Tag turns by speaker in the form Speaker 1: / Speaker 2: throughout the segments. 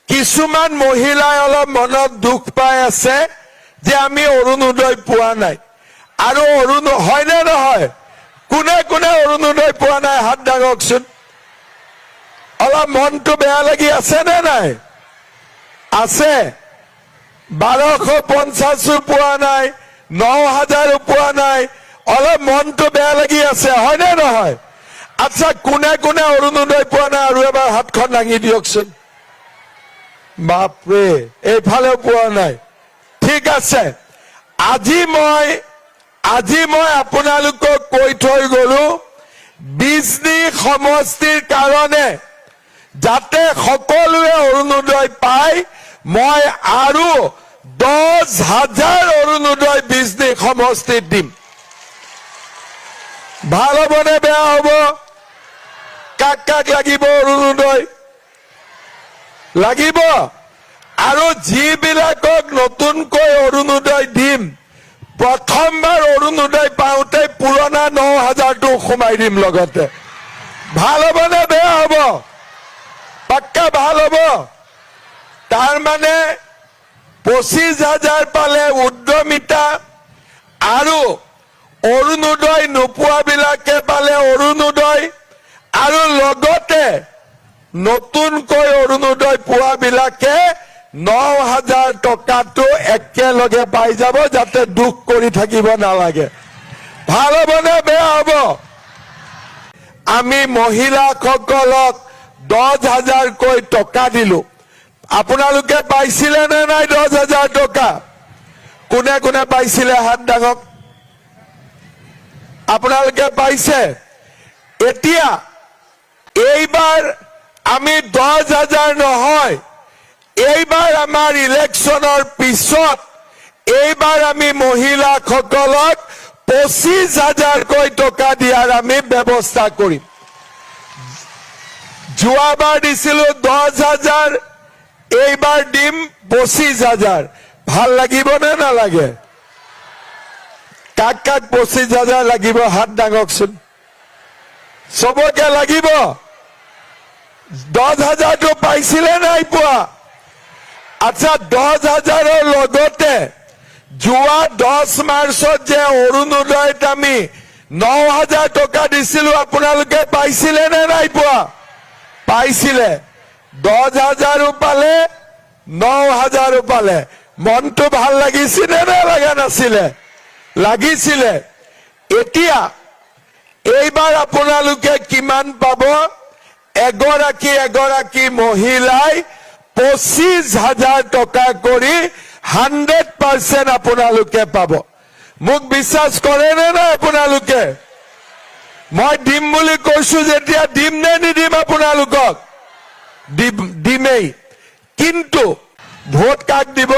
Speaker 1: কিছুমান মহিলাই অলপ মনত দুখ পাই আছে যে আমি অৰুণোদয় পোৱা নাই আৰু হয়নে নহয় কোনে কোনে অৰুণোদয় পোৱা নাই হাত দাঙকচোন অলপ মনটো বেয়া লাগি আছে নে নাই আছে 1250 পোৱা নাই 9000 পোৱা নাই অলপ মনটো বেয়া লাগি আছে হয়নে নহয় আচ্ছা কোনে কোনে অৰুণোদয় পোৱা নাই আৰু এবাৰ হাতখন দাঙি দিয়কচোন বাপৰে এইফালে পোৱা নাই ঠিক আছে আজি মই আপোনালোকক কৈ থৈ গলো বিজনী সমষ্টিৰ কাৰণে যাতে সকলোৱে অৰুণোদয় পায় মই আৰু 10,000 অৰুণোদয় বিজনী সমষ্টিত দিম ভাল হ'বনে বেয়া হ'ব কাক কাক লাগিব অৰুণোদয় লাগিব আৰু যিবিলাকক নতুনকৈ অৰুণোদয় দিম প্ৰথমবাৰ অৰুণোদয় পাওঁতে পুৰণা 9000টো সোমাই দিম লগতে ভাল হ'বনে বেয়া হ'ব পাক্কা ভাল হ'ব তাৰ মানে 25,000 পালে উদ্যমিতা আৰু অৰুণোদয় নোপোৱাবিলাকে পালে অৰুণোদয় আৰু লগতে নতুনকৈ অৰুণোদয় পোৱাবিলাকে 9000 টকাটো একেলগে পাই যাব যাতে দুখ কৰি থাকিব নালাগে ভাল হ'বনে বেয়া হ'ব আমি মহিলাসকলক 10,000 কৈ টকা দিলো আপোনালোকে পাইছিলে নে নাই 10,000 টকা কোনে কোনে পাইছিলে হাত দাঙক আপোনালোকে পাইছে এতিয়া এইবাৰ আমি 10,000 নহয় এইবাৰ আমাৰ ইলেকশ্যনৰ পিছত এইবাৰ আমি মহিলাসকলক 25,000 কৈ টকা দিয়াৰ আমি ব্যৱস্থা কৰিম যোৱাবাৰ দিছিলো 10,000 এইবাৰ দিম 25,000 ভাল লাগিব নে নালাগে কাক কাক 25,000 লাগিব হাত দাঙকচোন সবকে লাগিব 10,000টো পাইছিলে নাই পোৱা আচ্ছা 10,000ৰ লগতে যোৱা 10 মাৰ্চত যে অৰুণোদয়ত আমি 9000 টকা দিছিলো আপোনালোকে পাইছিলে নে নাই পোৱা পাইছিলে 10,000 পালে 9000 পালে মনটো ভাল লাগিছিলে নে লগা নাছিলে লাগিছিলে এতিয়া এইবাৰ আপোনালোকে কিমান পাব এগৰাকী মহিলাই 25,000 টকা কৰি 100% আপোনালোকে পাব মোক বিশ্বাস কৰে নে নাই আপোনালোকে মই দিম বুলি কৈছো যেতিয়া দিম নে নিদিম আপোনালোকক দিমেই কিন্তু ভোট কাক দিব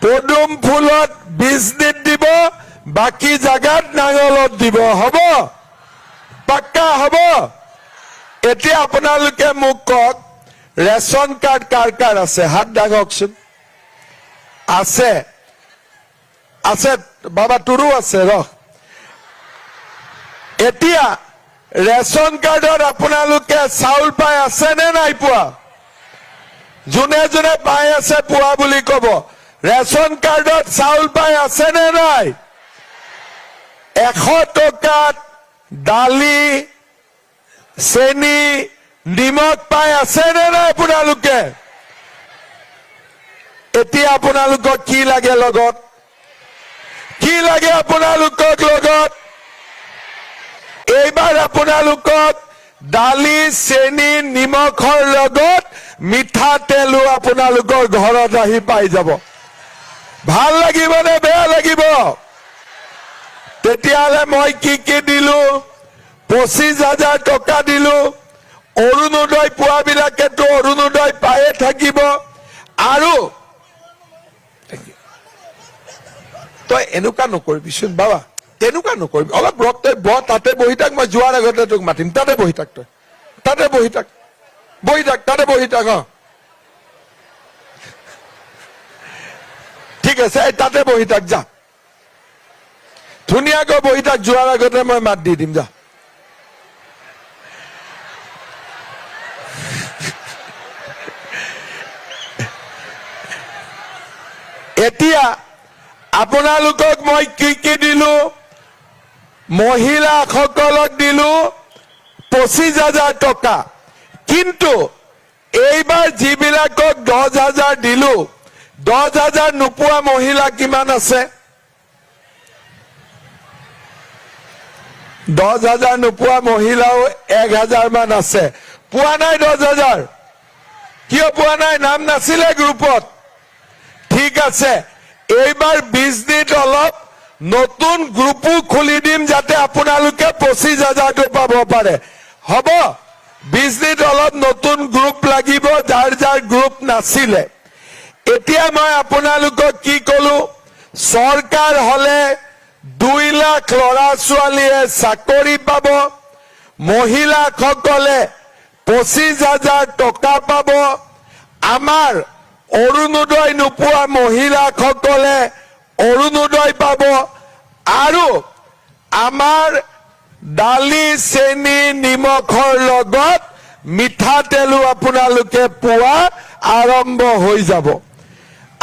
Speaker 1: পদুম ফুলত বিজনীত দিব বাকি জাগাত নাঙলত দিব হ'ব পাক্কা হ'ব এতিয়া আপোনালোকে মোক কওক ৰেশন কাৰ্ড কাৰ কাৰ আছে হাত দাঙকচোন আছে বাবা তোৰো আছে ৰহ এতিয়া ৰেশন কাৰ্ডত আপোনালোকে চাউল পাই আছে নে নাই পোৱা যোনে যোনে পাই আছে পোৱা বুলি কব ৰেশন কাৰ্ডত চাউল পাই আছে নে নাই 100 টকাত দালি চেনি নিমখ পাই আছে নে নাই আপোনালোকে এতিয়া আপোনালোকক কি লাগে লগত আপোনালোকক লগত এইবাৰ আপোনালোকক দালি চেনি নিমখৰ লগত মিঠাতেলো আপোনালোকৰ ঘৰত আহি পাই যাব ভাল লাগিব নে বেয়া লাগিব তেতিয়ালে মই কি দিলো 25,000 টকা দিলো অৰুণোদয় পোৱাবিলাকেতো অৰুণোদয় পায়ে থাকিব আৰু তই এনেকুৱা নকৰিবিচোন বাবা তেনেকুৱা নকৰিবি অলপ ৰক্তই তাতে বহি থাক মই যোৱাৰ আগতে তোক মাতিম তাতে বহি থাক তই তাতে বহি থাক ঠিক আছে তাতে বহি থাক যা ধুনীয়াকৈ বহি থাক যোৱাৰ আগতে মই মাত দি দিম যা এতিয়া আপোনালোকক মই কি দিলো, মহিলাসকলক দিলো 25,000 টকা, কিন্তু এইবাৰ যিবিলাকক 10,000 দিলো, 10,000 নোপোৱা মহিলা কিমান আছে? 10,000 নোপোৱা মহিলাও 1,000 মান আছে। পোৱা নাই 10,000, কিয় পোৱা নাই? নাম নাছিলে গ্ৰুপত। ঠিক আছে, এইবাৰ 20 দিন অলপ নতুন গ্ৰুপো খুলি দিম যাতে আপোনালোকে 25,000টো পাব পাৰে। হ'ব, 20 দিন অলপ নতুন গ্ৰুপ লাগিব যাৰ যাৰ গ্ৰুপ নাছিলে। এতিয়া মই আপোনালোকক কি কলো, চৰকাৰ হলে 2 লাখ ল'ৰা ছোৱালীয়ে চাকৰি পাব, মহিলাসকলে 25,000 টকা পাব, আমাৰ অৰুণোদয় নোপোৱা মহিলাসকলে অৰুণোদয় পাব, আৰু আমাৰ দালি চেনি নিমখৰ লগত মিঠাতেলো আপোনালোকে পোৱা আৰম্ভ হৈ যাব।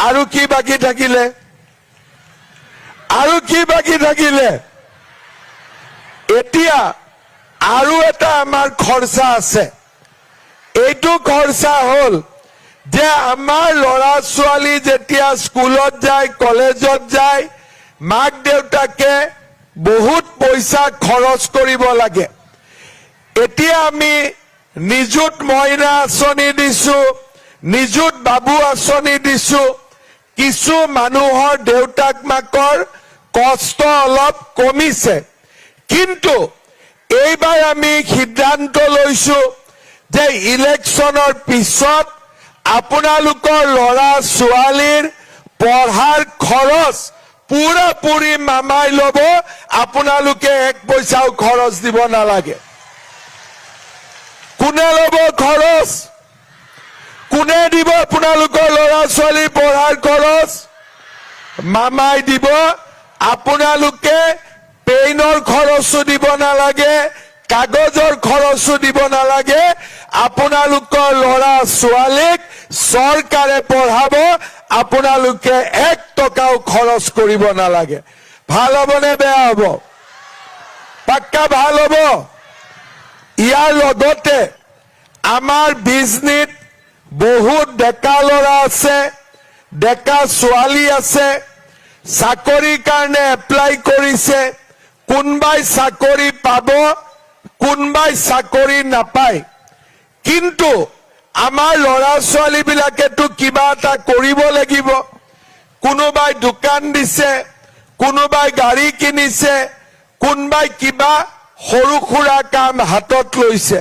Speaker 1: আৰু কি বাকী থাকিলে? আৰু কি বাকী থাকিলে? এতিয়া আৰু এটা আমাৰ খৰচা আছে। এইটো খৰচা হল যে আমাৰ ল'ৰা ছোৱালী যেতিয়া স্কুলত যায়, কলেজত যায়, মাক দেউতাকে বহুত পইচা খৰচ কৰিব লাগে। এতিয়া আমি নিযুত মইনা আঁচনি দিছো, নিযুত বাবু আঁচনি দিছো, কিছু মানুহৰ দেউতাক মাকৰ কষ্ট অলপ কমিছে, কিন্তু এইবাৰ আমি সিদ্ধান্ত লৈছো যে ইলেকশ্যনৰ পিছত আপোনালোকৰ ল'ৰা ছোৱালীৰ পঢ়াৰ খৰচ পুৰাপুৰি মামাই ল'ব, আপোনালোকে 1 পইচাও খৰচ দিব নালাগে। কোনে ল'ব খৰচ? কোনে দিব আপোনালোকৰ ল'ৰা ছোৱালীৰ পঢ়াৰ খৰচ? মামাই দিব। আপোনালোকে পেইনৰ খৰচো দিব নালাগে, কাগজৰ খৰচো দিব নালাগে, আপোনালোকৰ ল'ৰা ছোৱালীক চৰকাৰে পঢ়াব, আপোনালোকে 1 টকাও খৰচ কৰিব নালাগে। ভাল হ'বনে বেয়া হ'ব? পাক্কা ভাল হ'ব। ইয়াৰ লগতে আমাৰ বিজনীত বহুত ডেকা ল'ৰা আছে, ডেকা ছোৱালী আছে, চাকৰিৰ কাৰণে এপ্লাই কৰিছে, কোনবাই চাকৰি পাব, কোনবাই চাকৰি নাপায়, কিন্তু আমাৰ ল'ৰা ছোৱালী বিলাকেতো কিবা এটা কৰিব লাগিব। কোনোবাই দোকান দিছে, কোনোবাই গাড়ী কিনিছে, কোনোবাই কিবা সৰু সুৰা কাম হাতত লৈছে।